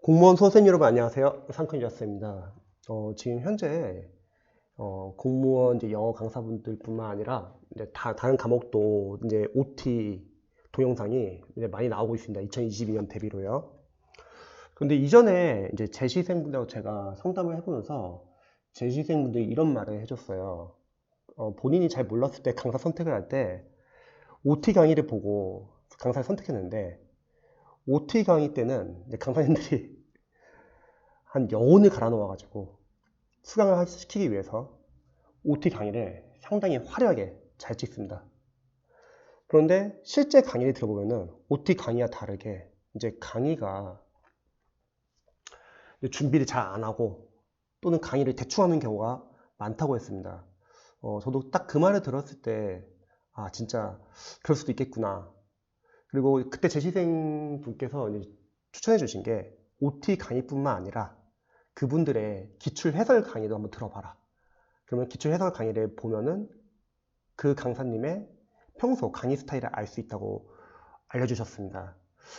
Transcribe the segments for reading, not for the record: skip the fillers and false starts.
공무원 수험생 여러분 안녕하세요. 상큰 유학생입니다. 지금 현재 공무원 이제 영어 강사분들뿐만 아니라 이제 다른 과목도 이제 OT 동영상이 이제 많이 나오고 있습니다. 2022년 대비로요. 근데 이전에 이제 재시생분들하고 제가 상담을 해보면서 재시생분들이 이런 말을 해줬어요. 본인이 잘 몰랐을 때 강사 선택을 할 때 OT 강의를 보고 강사를 선택했는데 OT 강의 때는 이제 강사님들이 한 여운을 갈아 넣어가지고 수강을 시키기 위해서 OT 강의를 상당히 화려하게 잘 찍습니다. 그런데 실제 강의를 들어보면은 OT 강의와 다르게 이제 강의가 준비를 잘 안 하고 또는 강의를 대충 하는 경우가 많다고 했습니다. 저도 딱 그 말을 들었을 때, 아, 진짜 그럴 수도 있겠구나. 그리고 그때 재시생 분께서 추천해 주신 게 OT 강의뿐만 아니라 그분들의 기출 해설 강의도 한번 들어봐라. 그러면 기출 해설 강의를 보면은 그 강사님의 평소 강의 스타일을 알 수 있다고 알려주셨습니다.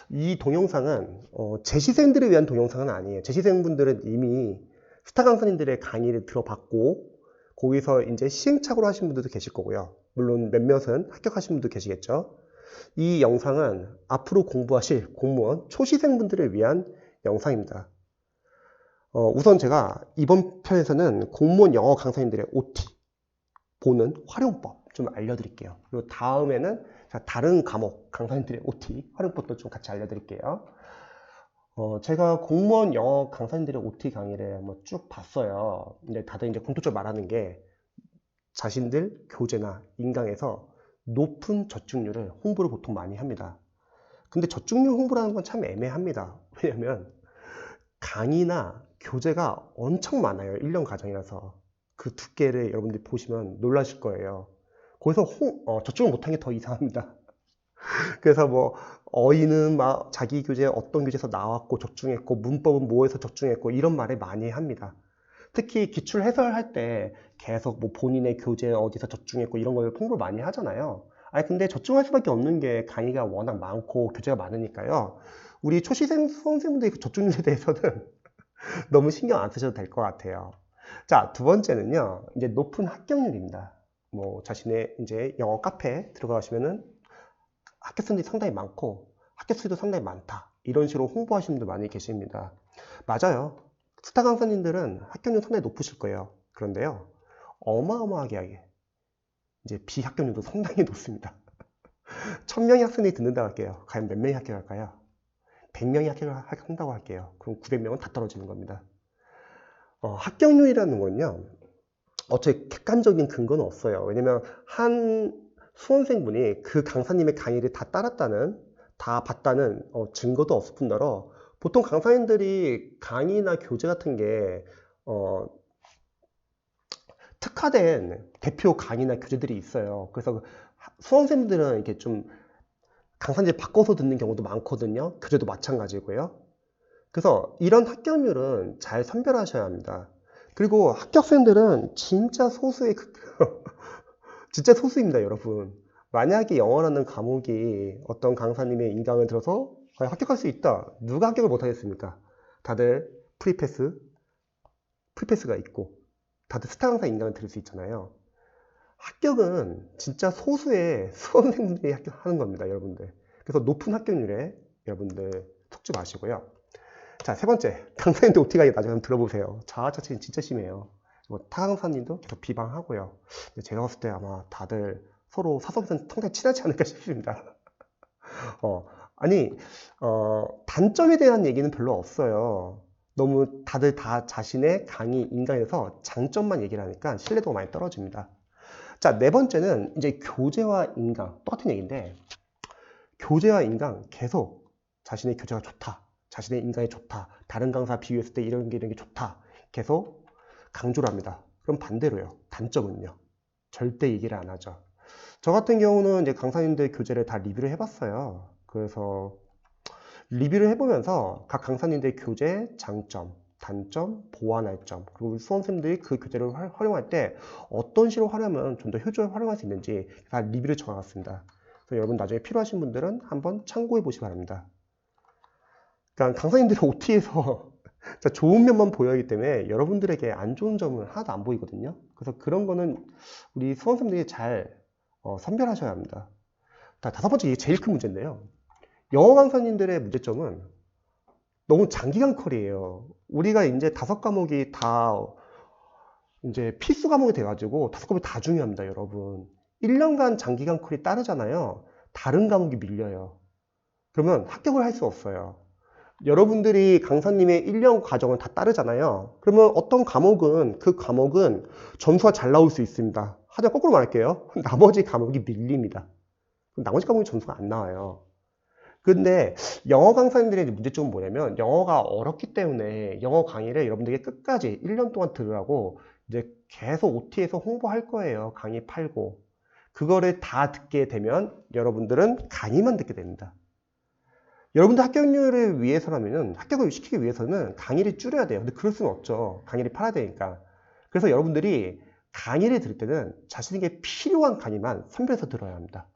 이 동영상은 재시생들을 위한 동영상은 아니에요. 재시생분들은 이미 스타 강사님들의 강의를 들어봤고 거기서 이제 시행착오를 하신 분들도 계실 거고요. 물론 몇몇은 합격하신 분도 계시겠죠. 이 영상은 앞으로 공부하실 공무원 초시생분들을 위한 영상입니다. 우선 제가 이번 편에서는 공무원 영어 강사님들의 OT 보는 활용법 좀 알려드릴게요. 그리고 다음에는 다른 과목 강사님들의 OT 활용법도 좀 같이 알려드릴게요. 제가 공무원 영어 강사님들의 OT 강의를 한번 쭉 봤어요. 근데 다들 이제 공통적으로 말하는 게 자신들 교재나 인강에서 높은 저축률을 홍보를 보통 많이 합니다. 근데 저축률 홍보라는 건 참 애매합니다. 왜냐면 강의나 교재가 엄청 많아요. 1년 과정이라서. 그 두께를 여러분들이 보시면 놀라실 거예요. 거기서 저축을 못한 게 더 이상합니다. 그래서 뭐 어휘는 막 자기 교재 어떤 교재에서 나왔고 적중했고 문법은 뭐에서 적중했고 이런 말을 많이 합니다. 특히 기출 해설할 때 계속 뭐 본인의 교재 어디서 적중했고 이런 걸 홍보를 많이 하잖아요. 아니 근데 적중할 수밖에 없는 게 강의가 워낙 많고 교재가 많으니까요. 우리 초시생 수험생분들이 그 저축률에 대해서는 너무 신경 안 쓰셔도 될 것 같아요. 자, 두 번째는요. 이제 높은 합격률입니다. 뭐 자신의 이제 영어 카페에 들어가시면은 합격생들이 상당히 많고 합격 수도 상당히 많다. 이런 식으로 홍보하시는 분들 많이 계십니다. 맞아요. 스타 강사님들은 합격률 상당히 높으실 거예요. 그런데요. 어마어마하게 이제 비합격률도 상당히 높습니다. 1000명의 학생들이 듣는다고 할게요. 과연 몇 명이 합격할까요? 100명이 합격한다고 할게요. 그럼 900명은 다 떨어지는 겁니다. 합격률이라는 건요. 어차피 객관적인 근거는 없어요. 왜냐면 한 수험생분이 그 강사님의 강의를 다 봤다는 증거도 없을 뿐더러 보통 강사님들이 강의나 교재 같은 게 특화된 대표 강의나 교재들이 있어요. 그래서 수험생들은 이렇게 좀 강사님 바꿔서 듣는 경우도 많거든요. 교재도 마찬가지고요. 그래서 이런 합격률은 잘 선별하셔야 합니다. 그리고 합격생들은 진짜 소수의 진짜 소수입니다, 여러분. 만약에 영어라는 과목이 어떤 강사님의 인강을 들어서 과연 합격할 수 있다. 누가 합격을 못 하겠습니까? 다들 프리패스가 있고 다들 스타 강사 인강을 들을 수 있잖아요. 합격은 진짜 소수의 수험생분들이 합격하는 겁니다, 여러분들. 그래서 높은 합격률에 여러분들 속지 마시고요. 자, 세 번째. 강사님들 OT 강의 나중에 한번 들어보세요. 자아자칭 진짜 심해요. 타 강사님도 계속 비방하고요. 제가 봤을 때 아마 다들 서로 사석에서는 상당히 친하지 않을까 싶습니다. 아니, 단점에 대한 얘기는 별로 없어요. 너무 다들 다 자신의 강의 인강에서 장점만 얘기를 하니까 신뢰도가 많이 떨어집니다. 자, 네 번째는 이제 교재와 인강. 똑같은 얘기인데, 교재와 인강 계속 자신의 교재가 좋다. 자신의 인강이 좋다. 다른 강사 비교했을 때 이런 게 좋다. 계속 강조를 합니다. 그럼 반대로요. 단점은요. 절대 얘기를 안 하죠. 저 같은 경우는 이제 강사님들 교재를 다 리뷰를 해봤어요. 그래서 리뷰를 해보면서 각 강사님들 교재 장점, 단점, 보완할 점, 그리고 수험생들이 그 교재를 활용할 때 어떤 식으로 활용하면 좀 더 효율적으로 활용할 수 있는지 다 리뷰를 적어놨습니다. 그래서 여러분 나중에 필요하신 분들은 한번 참고해 보시기 바랍니다. 그러니까 강사님들이 OT에서 좋은 면만 보여야 하기 때문에 여러분들에게 안 좋은 점은 하나도 안 보이거든요. 그래서 그런 거는 우리 수험생들이 잘 선별하셔야 합니다. 다섯 번째, 이게 제일 큰 문제인데요. 영어 강사님들의 문제점은 너무 장기간 컬이에요. 우리가 이제 5과목이 다 이제 필수 과목이 돼가지고 5과목이 다 중요합니다, 여러분. 1년간 장기간 컬이 따르잖아요. 다른 과목이 밀려요. 그러면 합격을 할 수 없어요. 여러분들이 강사님의 1년 과정을 다 따르잖아요. 그러면 어떤 과목은 그 과목은 점수가 잘 나올 수 있습니다. 하지만 거꾸로 말할게요. 나머지 과목이 밀립니다. 나머지 과목이 점수가 안 나와요. 근데 영어 강사님들의 문제점은 뭐냐면 영어가 어렵기 때문에 영어 강의를 여러분들에게 끝까지 1년 동안 들으라고 이제 계속 OT에서 홍보할 거예요. 강의 팔고. 그거를 다 듣게 되면 여러분들은 강의만 듣게 됩니다. 여러분들 합격률을 위해서라면은, 합격을 시키기 위해서는 강의를 줄여야 돼요. 근데 그럴 수는 없죠. 강의를 팔아야 되니까. 그래서 여러분들이 강의를 들을 때는 자신에게 필요한 강의만 선별해서 들어야 합니다.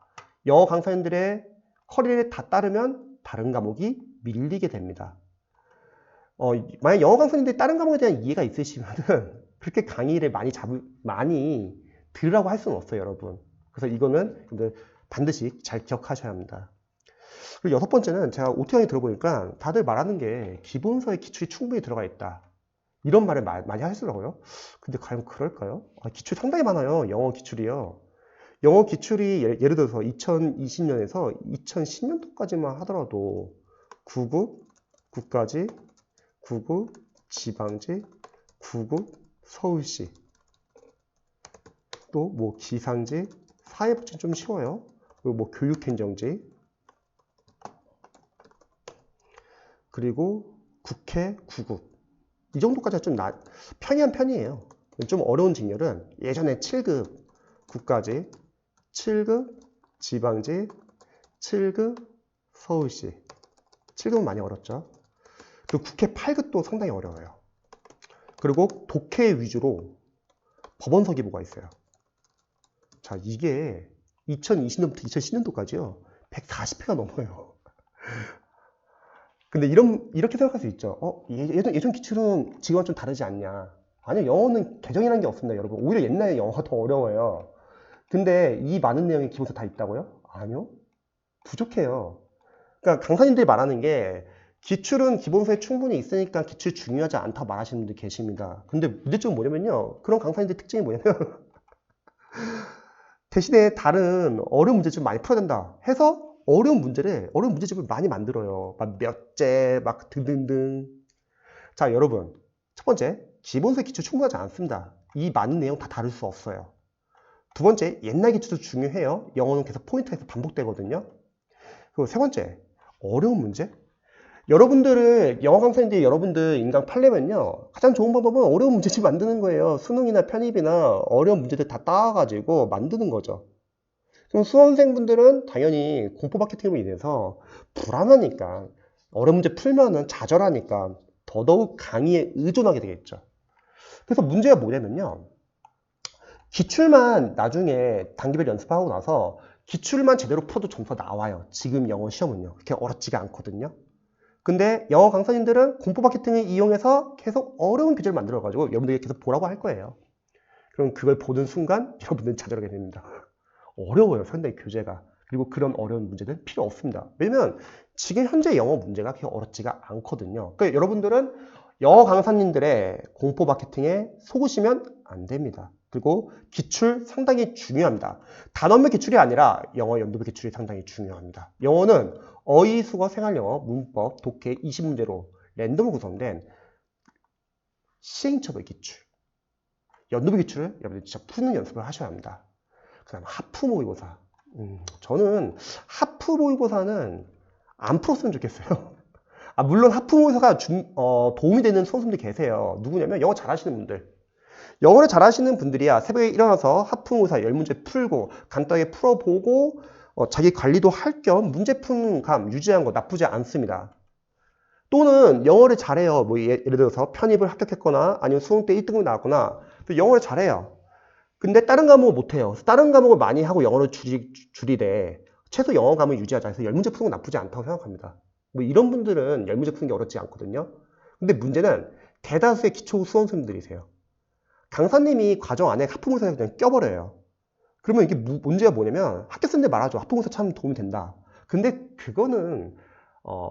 영어 강사님들의 커리를 다 따르면 다른 과목이 밀리게 됩니다. 만약 영어 강사님들이 다른 과목에 대한 이해가 있으시면은 그렇게 강의를 많이 들으라고 할 수는 없어요, 여러분. 그래서 이거는 반드시 잘 기억하셔야 합니다. 그리고 여섯 번째는 제가 OT 강의 들어보니까 다들 말하는 게 기본서에 기출이 충분히 들어가 있다. 이런 말을 많이 하시더라고요. 근데 과연 그럴까요? 기출 상당히 많아요. 영어 기출이요. 영어 기출이 예를 들어서 2020년에서 2010년도까지만 하더라도 구급, 국가지, 구급, 지방지, 구급, 서울시, 또 뭐 기상지, 사회복지는 좀 쉬워요. 그리고 뭐 교육행정지, 그리고 국회, 구급. 이 정도까지가 좀 편리한 편이에요. 좀 어려운 직렬은 예전에 7급 국가지, 7급 지방지, 7급 서울시. 7급은 많이 어렵죠. 그리고 국회 8급도 상당히 어려워요. 그리고 독해 위주로 법원서 기부가 있어요. 자, 이게 2020년부터 2010년도까지요. 140회가 넘어요. 근데 이렇게 생각할 수 있죠. 예전 기출은 지금과 좀 다르지 않냐. 아니요, 영어는 개정이라는 게 없습니다, 여러분. 오히려 옛날에 영어가 더 어려워요. 근데 이 많은 내용이 기본서 다 있다고요? 아니요. 부족해요. 그러니까 강사님들이 말하는 게 기출은 기본서에 충분히 있으니까 기출 중요하지 않다고 말하시는 분들 계십니다. 근데 문제점은 뭐냐면요. 그런 강사님들 특징이 뭐냐면 대신에 다른 어려운 문제 좀 많이 풀어야 된다 해서 어려운 문제집을 많이 만들어요. 막 몇째, 막 등등등. 자, 여러분. 첫 번째, 기본서의 기출 충분하지 않습니다. 이 많은 내용 다 다룰 수 없어요. 두 번째, 옛날 기출도 중요해요. 영어는 계속 포인트에서 반복되거든요. 그리고 세 번째, 어려운 문제? 영어 강사님들이 여러분들 인강 팔려면요. 가장 좋은 방법은 어려운 문제집 만드는 거예요. 수능이나 편입이나 어려운 문제들 다 따와가지고 만드는 거죠. 그럼 수험생분들은 당연히 공포 마케팅으로 인해서 불안하니까 어려운 문제 풀면은 좌절하니까 더더욱 강의에 의존하게 되겠죠. 그래서 문제가 뭐냐면요. 기출만 나중에 단계별 연습하고 나서 기출만 제대로 풀어도 점수가 나와요. 지금 영어 시험은요. 그렇게 어렵지가 않거든요. 근데 영어 강사님들은 공포 마케팅을 이용해서 계속 어려운 교재를 만들어가지고 여러분들이 계속 보라고 할 거예요. 그럼 그걸 보는 순간 여러분들은 좌절하게 됩니다. 어려워요, 상당히 교재가. 그리고 그런 어려운 문제는 필요 없습니다. 왜냐면 지금 현재 영어 문제가 그렇게 어렵지가 않거든요. 그러니까 여러분들은 영어 강사님들의 공포 마케팅에 속으시면 안 됩니다. 그리고 기출 상당히 중요합니다. 단원별 기출이 아니라 영어 연도별 기출이 상당히 중요합니다. 영어는 어휘, 수거, 생활영어, 문법, 독해 20문제로 랜덤으로 구성된 시행착오의 기출. 연도별 기출을 여러분들 진짜 푸는 연습을 하셔야 합니다. 그 다음 하프 모의고사. 저는 하프 모의고사는 안 풀었으면 좋겠어요. 물론 하프 모의고사가 도움이 되는 수험생들 계세요. 누구냐면 영어 잘하시는 분들. 영어를 잘하시는 분들이야 새벽에 일어나서 하프 모의고사 10문제 풀고 간단하게 풀어보고 자기 관리도 할 겸 문제 푸는 감 유지한 거 나쁘지 않습니다. 또는 영어를 잘해요. 뭐 예를 들어서 편입을 합격했거나 아니면 수능 때 1등급이 나왔거나 영어를 잘해요. 근데 다른 과목을 못해요. 다른 과목을 많이 하고 영어를 줄이되 최소 영어 과목을 유지하자 해서 10문제 푸는 건 나쁘지 않다고 생각합니다. 뭐 이런 분들은 열문제 푸는 게 어렵지 않거든요. 근데 문제는 대다수의 기초 수험생들이세요. 강사님이 과정 안에 하프모사를 그냥 껴버려요. 그러면 이게 문제가 뭐냐면 합격생들 말하죠. 하프모사 참 도움이 된다. 근데 그거는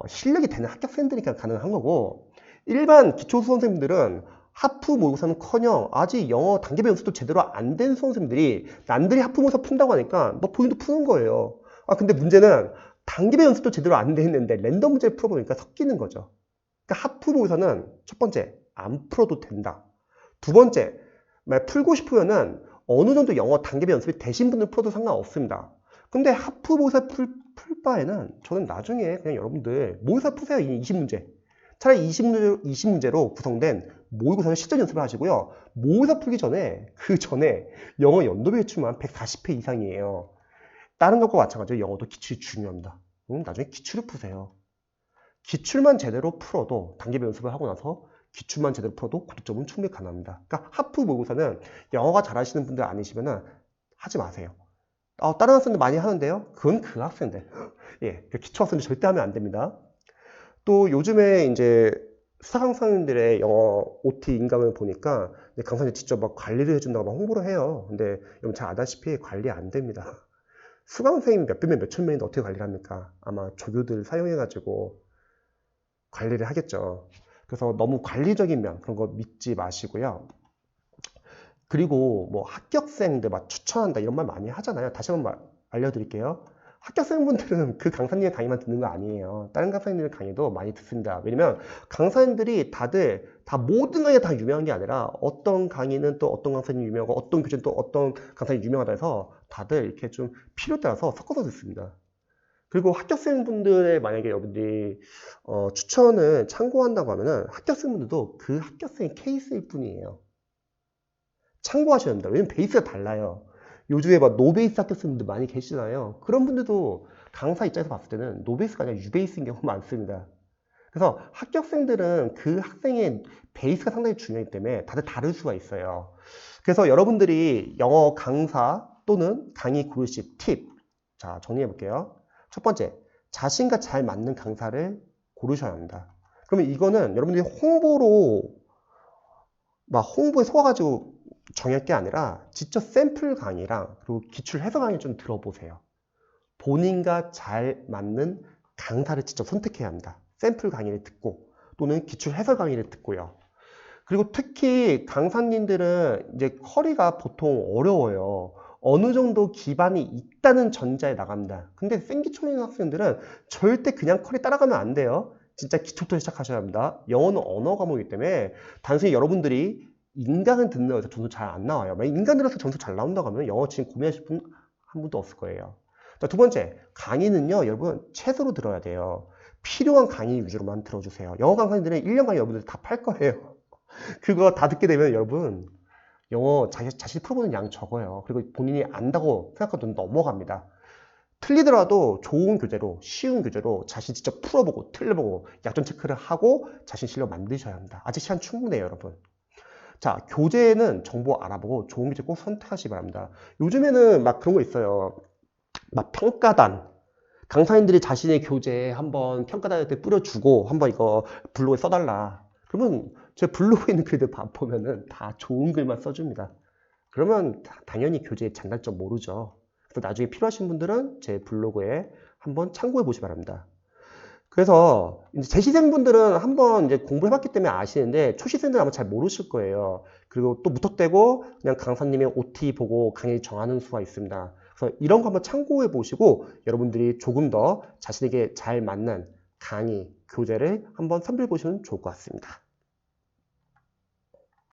실력이 되는 합격생들이니까 가능한 거고, 일반 기초 수험생들은 하프 모의고사는커녕 아직 영어 단계별 연습도 제대로 안 된 수험생들이 남들이 하프 모의고사 푼다고 하니까 뭐 본인도 푸는 거예요. 근데 문제는 단계별 연습도 제대로 안 돼 있는데 랜덤 문제를 풀어보니까 섞이는 거죠. 그러니까 하프 모의고사는 첫 번째 안 풀어도 된다. 두 번째, 풀고 싶으면은 어느 정도 영어 단계별 연습이 되신 분들 풀어도 상관없습니다. 근데 하프 모의고사 풀 바에는 저는 나중에 그냥 여러분들 모의고사 푸세요. 20문제. 차라리 20문제로 구성된 모의고사를 실전 연습을 하시고요. 모의고사 풀기 전에 그 전에 영어 연도별 기출만 140회 이상이에요. 다른 것과 마찬가지로 영어도 기출이 중요합니다. 나중에 기출을 푸세요. 기출만 제대로 풀어도 단계별 연습을 하고 나서 기출만 제대로 풀어도 고득점은 충분히 가능합니다. 그러니까 하프 모의고사는 영어가 잘하시는 분들 아니시면 하지 마세요. 다른 학생들 많이 하는데요. 그건 그 학생들. 예, 기초 학생들 절대 하면 안 됩니다. 또 요즘에 이제 수사 강사님들의 영어 OT 인강을 보니까 강사님 직접 막 관리를 해준다고 막 홍보를 해요. 근데 여러분 잘 아다시피 관리 안 됩니다. 수강생이 몇백 명, 몇천 명인데 어떻게 관리를 합니까? 아마 조교들 사용해가지고 관리를 하겠죠. 그래서 너무 관리적인 면 그런 거 믿지 마시고요. 그리고 뭐 합격생들 막 추천한다 이런 말 많이 하잖아요. 다시 한번 알려드릴게요. 합격생분들은 그 강사님의 강의만 듣는 거 아니에요. 다른 강사님들의 강의도 많이 듣습니다. 왜냐면 강사님들이 다들 다 모든 강의가 다 유명한 게 아니라 어떤 강의는 또 어떤 강사님이 유명하고 어떤 교재는 또 어떤 강사님이 유명하다 해서 다들 이렇게 좀 필요에 따라서 섞어서 듣습니다. 그리고 합격생분들의 만약에 여러분들이 추천을 참고한다고 하면은 합격생분들도 그 합격생의 케이스일 뿐이에야 참고하셔야 합니다. 왜냐면 베이스가 달라요. 요즘에 막 노베이스 합격생분들 많이 계시잖아요. 그런 분들도 강사 입장에서 봤을 때는 노베이스가 아니라 유베이스인 경우가 많습니다. 그래서 합격생들은 그 학생의 베이스가 상당히 중요하기 때문에 다들 다를 수가 있어요. 그래서 여러분들이 영어 강사 또는 강의 고르실 팁, 자 정리해 볼게요. 첫 번째, 자신과 잘 맞는 강사를 고르셔야 합니다. 그러면 이거는 여러분들이 홍보에 속아가지고 정할 게 아니라 직접 샘플 강의랑 그리고 기출 해설 강의 좀 들어보세요. 본인과 잘 맞는 강사를 직접 선택해야 합니다. 샘플 강의를 듣고 또는 기출 해설 강의를 듣고요. 그리고 특히 강사님들은 이제 커리가 보통 어려워요. 어느 정도 기반이 있다는 전제에 나갑니다. 근데 생기초 있는 학생들은 절대 그냥 커리 따라가면 안 돼요. 진짜 기초부터 시작하셔야 합니다. 영어는 언어 과목이기 때문에 단순히 여러분들이 인강을 듣는 거에서 점수 잘 안 나와요. 만약 인강 들어서 점수 잘 나온다고 하면 영어 지금 고민하실 분 한 분도 없을 거예요. 자, 두 번째, 강의는요, 여러분 최소로 들어야 돼요. 필요한 강의 위주로만 들어주세요. 영어 강사님들은 1년 강의 여러분들 다 팔 거예요. 그거 다 듣게 되면 여러분 영어 자신이 풀어보는 양이 적어요. 그리고 본인이 안다고 생각하면 넘어갑니다. 틀리더라도 좋은 교재로 쉬운 교재로 자신 직접 풀어보고 틀려보고 약점 체크를 하고 자신 실력 만드셔야 합니다. 아직 시간 충분해요, 여러분. 자, 교재는 정보 알아보고 좋은 교재 꼭 선택하시기 바랍니다. 요즘에는 막 그런 거 있어요. 막 평가단. 강사님들이 자신의 교재에 한번 평가단한테 뿌려주고 한번 이거 블로그에 써달라. 그러면 제 블로그에 있는 글들 보면은 다 좋은 글만 써줍니다. 그러면 당연히 교재의 장단점 모르죠. 그래서 나중에 필요하신 분들은 제 블로그에 한번 참고해 보시기 바랍니다. 그래서 이제 재시생분들은 한번 이제 공부를 해봤기 때문에 아시는데 초시생들은 아마 잘 모르실 거예요. 그리고 또 무턱대고 그냥 강사님의 OT 보고 강의 정하는 수가 있습니다. 그래서 이런 거 한번 참고해 보시고 여러분들이 조금 더 자신에게 잘 맞는 강의, 교재를 한번 선별해 보시면 좋을 것 같습니다.